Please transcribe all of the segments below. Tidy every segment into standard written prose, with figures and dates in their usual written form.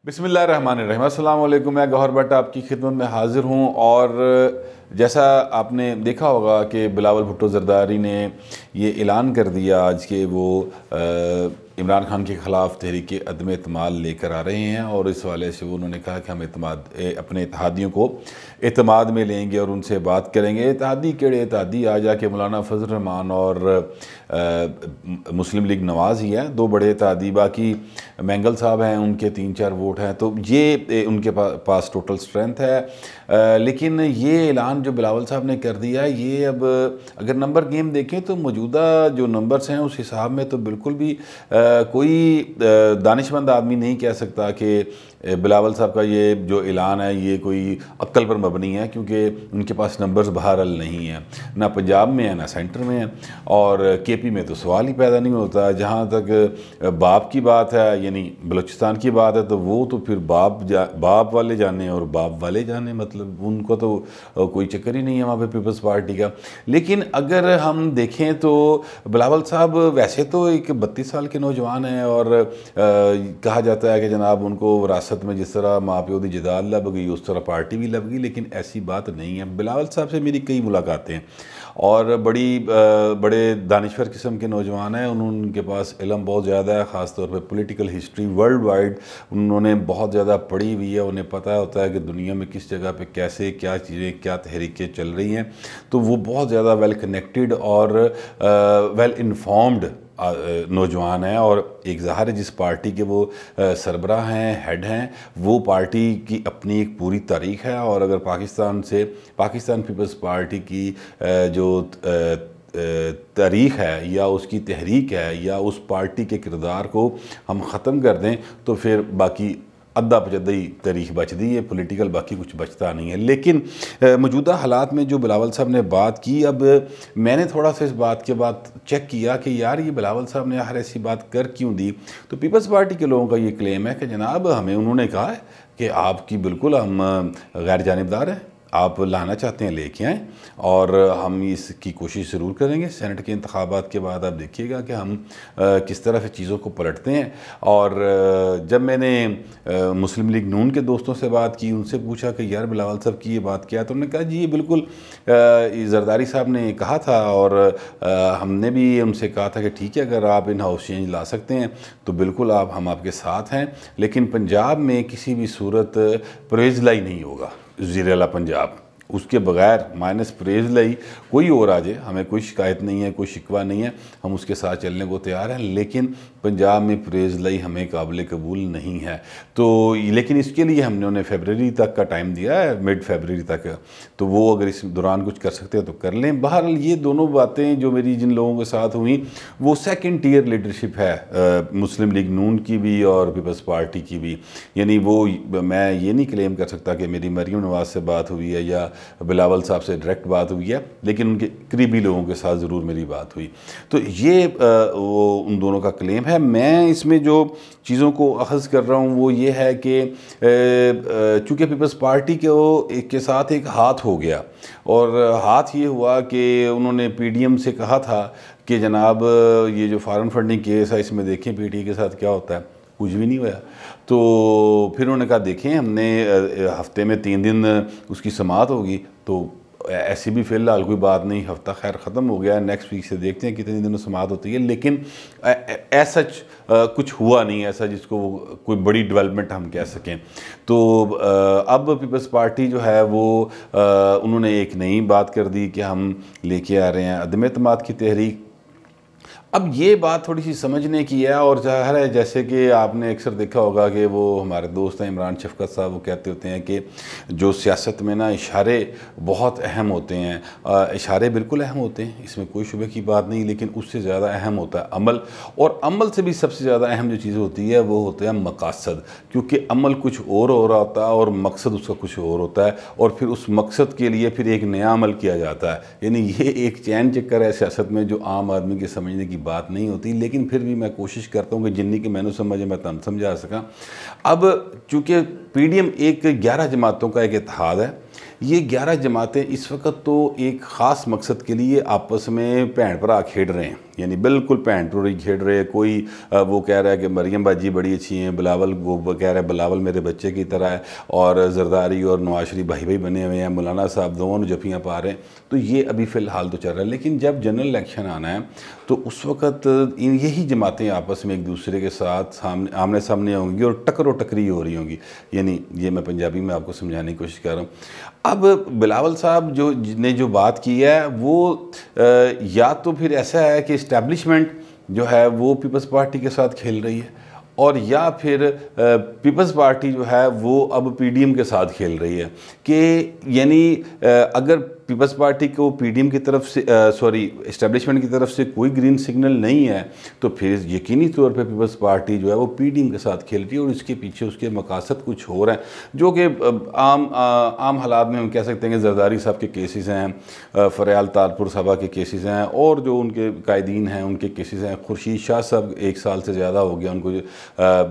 بسم اللہ الرحمن الرحیم۔ السلام علیکم، میں گوہر بٹ آپ کی خدمت میں حاضر ہوں۔ اور جیسا آپ نے دیکھا ہوگا کہ بلاول بھٹو زرداری نے یہ اعلان کر دیا آج کہ وہ عمران خان کے خلاف تحریک عدم اعتماد لے کر آ رہے ہیں، اور اس حوالے سے انہوں نے کہا کہ ہم اپنے اتحادیوں کو اعتماد میں لیں گے اور ان سے بات کریں گے۔ اتحادی کیڑے اتحادی آ جا کے مولانا فضل الرحمان اور مسلم لیگ نواز ہی ہیں دو بڑے اتحادی، باقی مینگل صاحب ہیں، ان کے 3-4 ووٹ ہیں، تو یہ ان کے پاس ٹوٹل سٹرینتھ ہے۔ لیکن یہ اعلان جو بلاول صاحب نے کر دیا، یہ اب اگر نمبر گیم دیکھیں تو موجودہ جو نمبرز ہیں اس حساب میں تو بالکل بھی کوئی دانشمند آدمی نہیں کہہ سکتا کہ بلاول صاحب کا یہ جو اعلان ہے یہ کوئی عقل پر مبنی ہے، کیونکہ ان کے پاس نمبرز بہرحال نہیں ہیں، نہ پنجاب میں ہیں نہ سینٹر میں ہیں، اور کے پی میں تو سوال ہی پیدا نہیں ہوتا۔ جہاں تک باپ کی بات ہے، یعنی بلوچستان کی بات ہے، تو وہ تو پھر باپ والے جانے اور باپ والے جانے، مطلب ان کو تو کوئی چکر ہی نہیں ہے وہاں پہ پیپلز پارٹی کا۔ لیکن اگر ہم دیکھیں تو بلاول صاحب ویسے تو ایک 32 سال کے نوجوان ہیں، اور کہا جاتا ہے کہ جناب ان کو وراثت میں جس طرح ماں پیو دی جداد لب گئی اس طرح پارٹی بھی لب گئی، لیکن ایسی بات نہیں ہے۔ بلاول صاحب سے میری کئی ملاقاتیں ہیں، اور بڑے دانشور قسم کے نوجوان ہیں، ان کے پاس علم بہت زیادہ ہے، خاص طور پہ پولیٹیکل ہسٹری ورلڈ وائڈ انہوں نے بہت زیادہ پڑھی ہوئی ہے، انہیں پتہ ہوتا ہے کہ دنیا میں کس جگہ پہ کیسے کیا چیزیں کیا تحریکیں چل رہی ہیں، تو وہ بہت زیادہ ویل کنیکٹڈ اور ویل انفارمڈ نوجوان ہیں۔ اور ایک ظاہر ہے جس پارٹی کے وہ سربراہ ہیں، ہیڈ ہیں، وہ پارٹی کی اپنی ایک پوری تاریخ ہے، اور اگر پاکستان پیپلز پارٹی کی جو تاریخ ہے یا اس کی تحریک ہے یا اس پارٹی کے کردار کو ہم ختم کر دیں تو پھر باقی ادھا پچدی تاریخ بچ دی ہے پولیٹیکل، باقی کچھ بچتا نہیں ہے۔ لیکن موجودہ حالات میں جو بلاول صاحب نے بات کی، اب میں نے تھوڑا سا اس بات کے بعد چیک کیا کہ یار یہ بلاول صاحب نے ہر ایسی بات کر کیوں دی، تو پیپلز پارٹی کے لوگوں کا یہ کلیم ہے کہ جناب ہمیں انہوں نے کہا ہے کہ آپ کی بالکل ہم غیر جانبدار ہیں، آپ لانا چاہتے ہیں لے کے آئیں، اور ہم اس کی کوشش ضرور کریں گے۔ سینٹ کے انتخابات کے بعد آپ دیکھیے گا کہ ہم کس طرح سے چیزوں کو پلٹتے ہیں۔ اور جب میں نے مسلم لیگ نون کے دوستوں سے بات کی، ان سے پوچھا کہ یار بلاول صاحب کی یہ بات کیا، تو انہوں نے کہا جی یہ بالکل زرداری صاحب نے کہا تھا، اور ہم نے بھی ان سے کہا تھا کہ ٹھیک ہے اگر آپ ان ہاؤس چینج لا سکتے ہیں تو بالکل ہم آپ کے ساتھ ہیں، لیکن پنجاب میں کسی بھی صورت پرویز لائی نہیں ہوگا، وزیر اعلیٰ پنجاب، اس کے بغیر مائنس پریز لائی کوئی اور آ جائے، ہمیں کوئی شکایت نہیں ہے، کوئی شکوہ نہیں ہے، ہم اس کے ساتھ چلنے کو تیار ہیں، لیکن پنجاب میں پریز لائی ہمیں قابل قبول نہیں ہے۔ تو لیکن اس کے لیے ہم نے انہیں فیبرری تک کا ٹائم دیا ہے، مڈ فیبرری تک، تو وہ اگر اس دوران کچھ کر سکتے ہیں تو کر لیں۔ بہرحال یہ دونوں باتیں جو میری جن لوگوں کے ساتھ ہوئیں وہ سیکنڈ ٹیئر لیڈرشپ ہے مسلم لیگ نون کی بھی اور پیپلز پارٹی کی بھی، یعنی وہ میں یہ نہیں کلیم کر سکتا کہ میری مریم نواز سے بات ہوئی ہے یا بلاول صاحب سے ڈائریکٹ بات ہوئی ہے، لیکن ان کے قریبی لوگوں کے ساتھ ضرور میری بات ہوئی۔ تو یہ وہ ان دونوں کا کلیم ہے۔ میں اس میں جو چیزوں کو اخذ کر رہا ہوں وہ یہ ہے کہ چونکہ پیپلز پارٹی کے ساتھ ایک ہاتھ ہو گیا، اور ہاتھ یہ ہوا کہ انہوں نے پی ڈی ایم سے کہا تھا کہ جناب یہ جو فارن فنڈنگ کیس ہے اس میں دیکھیں پی ٹی اے کے ساتھ کیا ہوتا ہے، کچھ بھی نہیں ہوا۔ تو پھر انہوں نے کہا دیکھیں ہم نے ہفتے میں 3 دن اس کی سماعت ہوگی، تو ایسی بھی فی الحال کوئی بات نہیں، ہفتہ خیر ختم ہو گیا ہے، نیکسٹ ویک سے دیکھتے ہیں کتنے دنوں سماعت ہوتی ہے، لیکن ایسا کچھ ہوا نہیں ایسا جس کو کوئی بڑی ڈیولپمنٹ ہم کہہ سکیں۔ تو اب پیپلز پارٹی جو ہے وہ انہوں نے ایک نئی بات کر دی کہ ہم لے کے آ رہے ہیں عدم اعتماد کی تحریک۔ اب یہ بات تھوڑی سی سمجھنے کی ہے، اور ظاہر ہے جیسے کہ آپ نے اکثر دیکھا ہوگا کہ وہ ہمارے دوست ہیں عمران شفقت صاحب، وہ کہتے ہوتے ہیں کہ جو سیاست میں نا اشارے بہت اہم ہوتے ہیں، اشارے بالکل اہم ہوتے ہیں، اس میں کوئی شبہ کی بات نہیں، لیکن اس سے زیادہ اہم ہوتا ہے عمل، اور عمل سے بھی سب سے زیادہ اہم جو چیز ہوتی ہے وہ ہوتے ہیں مقاصد، کیونکہ عمل کچھ اور ہو رہا ہوتا ہے اور مقصد اس کا کچھ اور ہوتا ہے، اور پھر اس مقصد کے لیے پھر ایک نیا عمل کیا جاتا ہے۔ یعنی یہ ایک چین چکر ہے سیاست میں جو عام آدمی کے سمجھنے کی بات نہیں ہوتی، لیکن پھر بھی میں کوشش کرتا ہوں کہ جنی کہ میں نے سمجھے میں تم سمجھا سکا۔ اب چونکہ پی ڈی ایم ایک 11 جماعتوں کا ایک اتحاد ہے، یہ 11 جماعتیں اس وقت تو ایک خاص مقصد کے لیے آپس میں بھین بھرا کھیڑ رہے ہیں، یعنی بالکل پین ٹوری کھیڑ رہے. کوئی وہ کہہ رہا ہے کہ مریم باجی بڑی اچھی ہیں, بلاول وہ کہہ رہا ہے بلاول میرے بچے کی طرح ہے, اور زرداری اور نواز شریف بھائی بھائی بنے ہوئے ہیں, مولانا صاحب دونوں جفیاں پا رہے ہیں. تو یہ ابھی فی الحال تو چل رہا ہے. لیکن جب جنرل الیکشن آنا ہے تو اس وقت یہی جماعتیں آپس میں ایک دوسرے کے ساتھ آمنے سامنے ہوں گی اور ٹکر و ٹکری ہو رہی ہوں گی. یعنی یہ میں پنجابی میں آپ کو سمجھانے کی کوشش کر رہا ہوں. اب بلاول صاحب نے جو بات کی ہے وہ یا تو پھر ایسا ہے کہ اسٹیبلشمنٹ جو ہے وہ پیپلز پارٹی کے ساتھ کھیل رہی ہے, اور یا پھر پیپلز پارٹی جو ہے وہ اب پی ڈی ایم کے ساتھ کھیل رہی ہے. کہ یعنی اگر پیپلز پارٹی کو پی ڈی ایم کی طرف سے اسٹیبلشمنٹ کی طرف سے کوئی گرین سگنل نہیں ہے تو پھر یقینی طور پہ پیپلز پارٹی جو ہے وہ پی ڈی ایم کے ساتھ کھیل رہی ہے, اور اس کے پیچھے اس کے مقاصد کچھ ہو رہے ہیں جو کہ عام حالات میں ہم کہہ سکتے ہیں کہ زرداری صاحب کے کیسز ہیں, فریال تالپور صاحبہ کے کیسز ہیں, اور جو ان کے قائدین ہیں ان کے کیسز ہیں. خورشید شاہ صاحب 1 سال سے زیادہ ہو گیا ان کو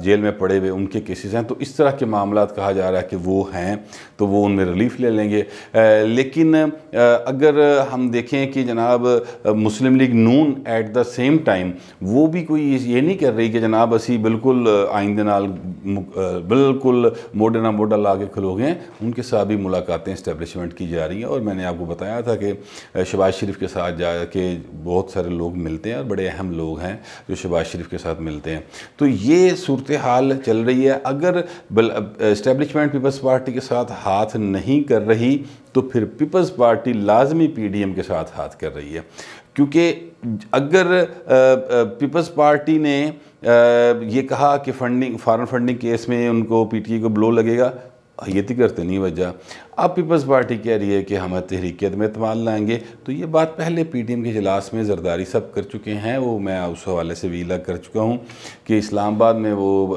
جیل میں پڑے ہوئے, ان کے کیسز ہیں. تو اس طرح کے معاملات کہا جا رہا ہے کہ وہ ہیں تو وہ ان میں ریلیف لے لیں گے. لیکن اگر ہم دیکھیں کہ جناب Muslim League Noon at the same time وہ بھی کوئی یہ نہیں کر رہی کہ جناب اسی بالکل آئندے نال بالکل موڈے نہ موڈا لا کے کھلو گئے. ان کے ساتھ بھی ملاقاتیں اسٹیبلشمنٹ کی جا رہی ہیں, اور میں نے آپ کو بتایا تھا کہ شہباز شریف کے ساتھ جا کے بہت سارے لوگ ملتے ہیں, اور بڑے اہم لوگ ہیں جو شہباز شریف کے ساتھ ملتے ہیں. تو یہ صورتحال چل رہی ہے. اگر اسٹیبلشمنٹ پیپلز پارٹی کے ساتھ ہاتھ نہیں کر رہی تو پھر پیپلز پارٹی لازمی پی ڈی ایم کے ساتھ ہاتھ کر رہی ہے. کیونکہ اگر پیپلز پارٹی نے یہ کہا کہ فارن فنڈنگ کیس میں ان کو پی ٹی اے کو بلو لگے گا, حیتی کرتے نہیں وجہ. اب پیپلز پارٹی کہہ رہی ہے کہ ہم تحریک میں اعتماد لائیں گے. تو یہ بات پہلے پی ڈی ایم کے اجلاس میں زرداری صاحب کر چکے ہیں. وہ میں اس حوالے سے ویلا کر چکا ہوں کہ اسلام آباد میں وہ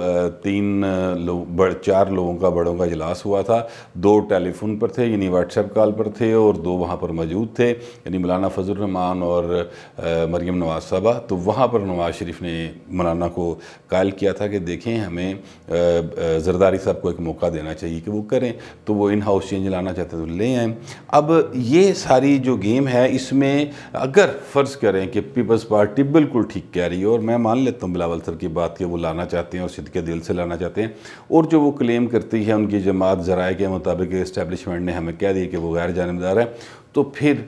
4 لوگوں کا بڑوں کا اجلاس ہوا تھا. 2 ٹیلی فون پر تھے یعنی واٹس ایپ کال پر تھے, اور 2 وہاں پر موجود تھے یعنی مولانا فضل الرحمان اور مریم نواز صاحبہ. تو وہاں پر نواز شریف نے مولانا کو قائل کیا تھا کہ دیکھیں ہمیں زرداری صاحب کو ایک موقع دینا چاہیے کہ وہ کریں. تو وہ ان ہاؤس چینج لانا چاہتے تو لے آئیں. اب یہ ساری جو گیم ہے اس میں اگر فرض کریں کہ پیپلز پارٹی بالکل ٹھیک کہہ رہی ہے, اور میں مان لیتا ہوں بلاول سر کی بات کہ وہ لانا چاہتے ہیں اور صدقے دل سے لانا چاہتے ہیں, اور جو وہ کلیم کرتی ہے ان کی جماعت ذرائع کے مطابق اسٹیبلشمنٹ نے ہمیں کہہ دیا کہ وہ غیر جانبدار ہے, تو پھر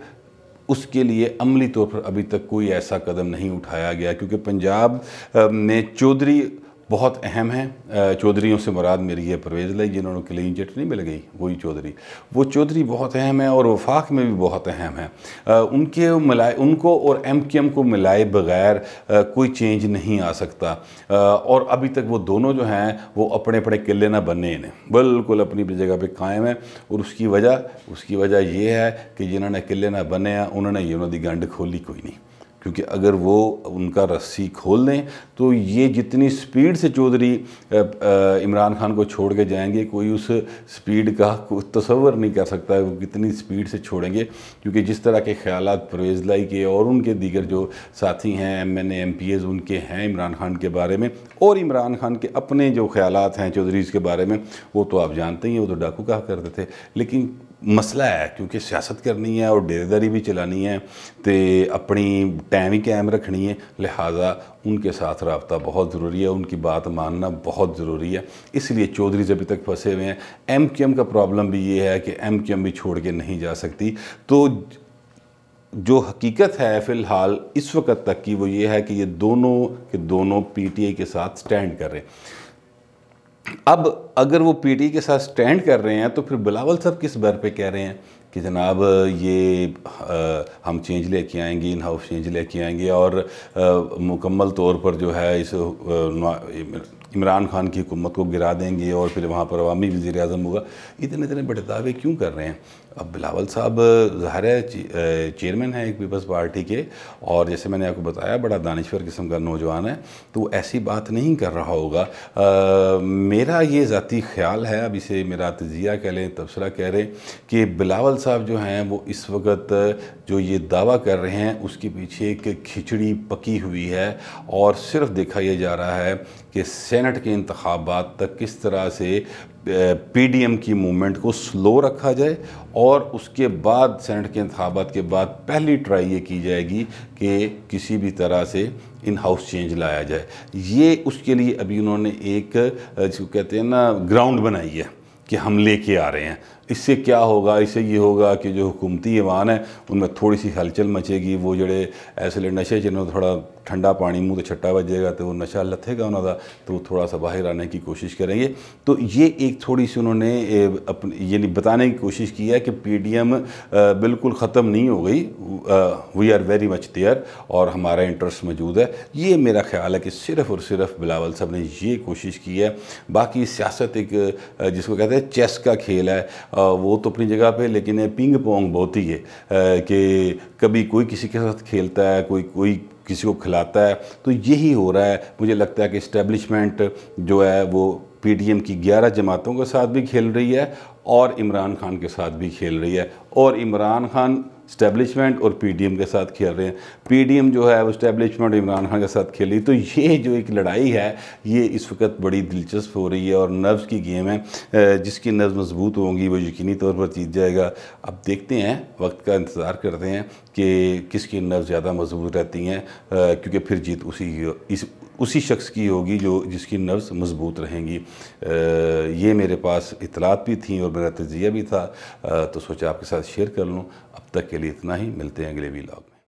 اس کے لیے عملی طور پر ابھی تک کوئی ایسا قدم نہیں اٹھایا گیا. کیونکہ پنجاب میں چودھری بہت اہم ہیں. چودھریوں سے مراد میری یہ پرویز لائی جنہوں نے کلین چٹ نہیں مل گئی, وہی چودھری, وہ چودھری بہت اہم ہیں, اور وفاق میں بھی بہت اہم ہیں. ان کو اور ایم کیو ایم کو ملائے بغیر کوئی چینج نہیں آ سکتا. اور ابھی تک وہ دونوں جو ہیں وہ اپنے اپنے قلعے نہ بنے ہیں, بالکل اپنی جگہ پہ قائم ہیں. اور اس کی وجہ یہ ہے کہ جنہوں نے قلعے نہ بنے ہیں انہوں نے یونوں دی گنڈ کھولی کوئی نہیں. کیونکہ اگر وہ ان کا رسی کھول دیں تو یہ جتنی سپیڈ سے چودھری عمران خان کو چھوڑ کے جائیں گے کوئی اس سپیڈ کا تصور نہیں کر سکتا ہے وہ کتنی سپیڈ سے چھوڑیں گے. کیونکہ جس طرح کے خیالات پرویز لائی کے اور ان کے دیگر جو ساتھی ہیں M N A M P As ان کے ہیں عمران خان کے بارے میں, اور عمران خان کے اپنے جو خیالات ہیں چودھریز کے بارے میں, وہ تو آپ جانتے ہی ہیں, وہ تو ڈاکو کہا کرتے تھے. لیکن مسئلہ ہے کیونکہ سیاست کرنی ہے اور ڈیرے داری بھی چلانی ہے تو اپنی ٹائم ہی قائم رکھنی ہے, لہٰذا ان کے ساتھ رابطہ بہت ضروری ہے, ان کی بات ماننا بہت ضروری ہے. اس لیے چودھری ابھی تک پھنسے ہوئے ہیں. ایم کیو ایم کا پرابلم بھی یہ ہے کہ ایم کیو ایم بھی چھوڑ کے نہیں جا سکتی. تو جو حقیقت ہے فی الحال اس وقت تک کی وہ یہ ہے کہ یہ دونوں پی ٹی آئی کے ساتھ سٹینڈ کر رہے ہیں. اب اگر وہ پی ٹی آئی کے ساتھ سٹینڈ کر رہے ہیں تو پھر بلاول صاحب کس بر پہ کہہ رہے ہیں کہ جناب یہ ہم چینج لے کے آئیں گے, ان ہاؤس چینج لے کے آئیں گے, اور مکمل طور پر جو ہے اس عمران خان کی حکومت کو گرا دیں گے اور پھر وہاں پر عوامی وزیر اعظم ہوگا. اتنے بڑے دعوے کیوں کر رہے ہیں؟ اب بلاول صاحب ظاہر ہے چیئرمین ہیں ایک پیپلز پارٹی کے, اور جیسے میں نے آپ کو بتایا بڑا دانشور قسم کا نوجوان ہے, تو وہ ایسی بات نہیں کر رہا ہوگا. میرا یہ ذاتی خیال ہے, اب اسے میرا تجزیہ کہہ لیں, تبصرہ کہہ رہے, کہ بلاول صاحب جو ہیں وہ اس وقت جو یہ دعویٰ کر رہے ہیں اس کے پیچھے ایک کھچڑی پکی ہوئی ہے, اور صرف دیکھا یہ جا رہا ہے کہ سینٹ کے انتخابات تک کس طرح سے پی ڈی ایم کی موومنٹ کو سلو رکھا جائے اور اس کے بعد سینٹ کے انتخابات کے بعد پہلی ٹرائی یہ کی جائے گی کہ کسی بھی طرح سے ان ہاؤس چینج لایا جائے. یہ اس کے لیے ابھی انہوں نے ایک جس کو کہتے ہیں نا گراؤنڈ بنائی ہے کہ ہم لے کے آ رہے ہیں. اس سے کیا ہوگا؟ اس سے یہ ہوگا کہ جو حکومتی ایوان ہے ان میں تھوڑی سی ہلچل مچے گی. وہ جڑے ایسے نشے جنہوں تھوڑا ٹھنڈا پانی منہ تو چھٹا بجے گا تو وہ نشہ لتھے گا انہوں کا تو وہ تھوڑا سا باہر آنے کی کوشش کریں گے. تو یہ ایک تھوڑی سی انہوں نے یعنی بتانے کی کوشش کی ہے کہ پی ڈی ایم بالکل ختم نہیں ہو گئی. We are very much there اور ہمارا انٹرسٹ موجود ہے. یہ میرا خیال ہے کہ صرف اور صرف بلاول صاحب نے یہ کوشش کی ہے. باقی سیاست ایک جس کو کہتے ہیں چیس کا کھیل ہے وہ تو اپنی جگہ پہ, لیکن پنگ پونگ بہت ہی ہے کہ کبھی کوئی کسی کے ساتھ کھیلتا ہے, کوئی کسی کو کھلاتا ہے. تو یہی ہو رہا ہے. مجھے لگتا ہے کہ اسٹیبلشمنٹ جو ہے وہ پی ڈی ایم کی 11 جماعتوں کے ساتھ بھی کھیل رہی ہے اور عمران خان کے ساتھ بھی کھیل رہی ہے, اور عمران خان اسٹیبلشمنٹ اور پی ڈی ایم کے ساتھ کھیل رہے ہیں. پی ڈی ایم جو ہے وہ اسٹیبلشمنٹ عمران خان کے ساتھ کھیل رہی ہے. تو یہ جو ایک لڑائی ہے یہ اس وقت بڑی دلچسپ ہو رہی ہے اور نروز کی گیم ہے. جس کی نروز مضبوط ہوں گی وہ یقینی طور پر جیت جائے گا. اب دیکھتے ہیں, وقت کا انتظار کرتے ہیں کہ کس کی نروز زیادہ مضبوط رہتی ہیں, کیونکہ پھر جیت اسی شخص کی ہوگی جس کی نروز مضبوط رہیں گی. یہ میرے پاس اطلاعات بھی تھیں اور میرا تجزیہ بھی تھا, تو سوچا آپ کے ساتھ شیئر کر لوں. اب تک کے لیے اتنا ہی. ملتے ہیں اگلے ویلاگ میں.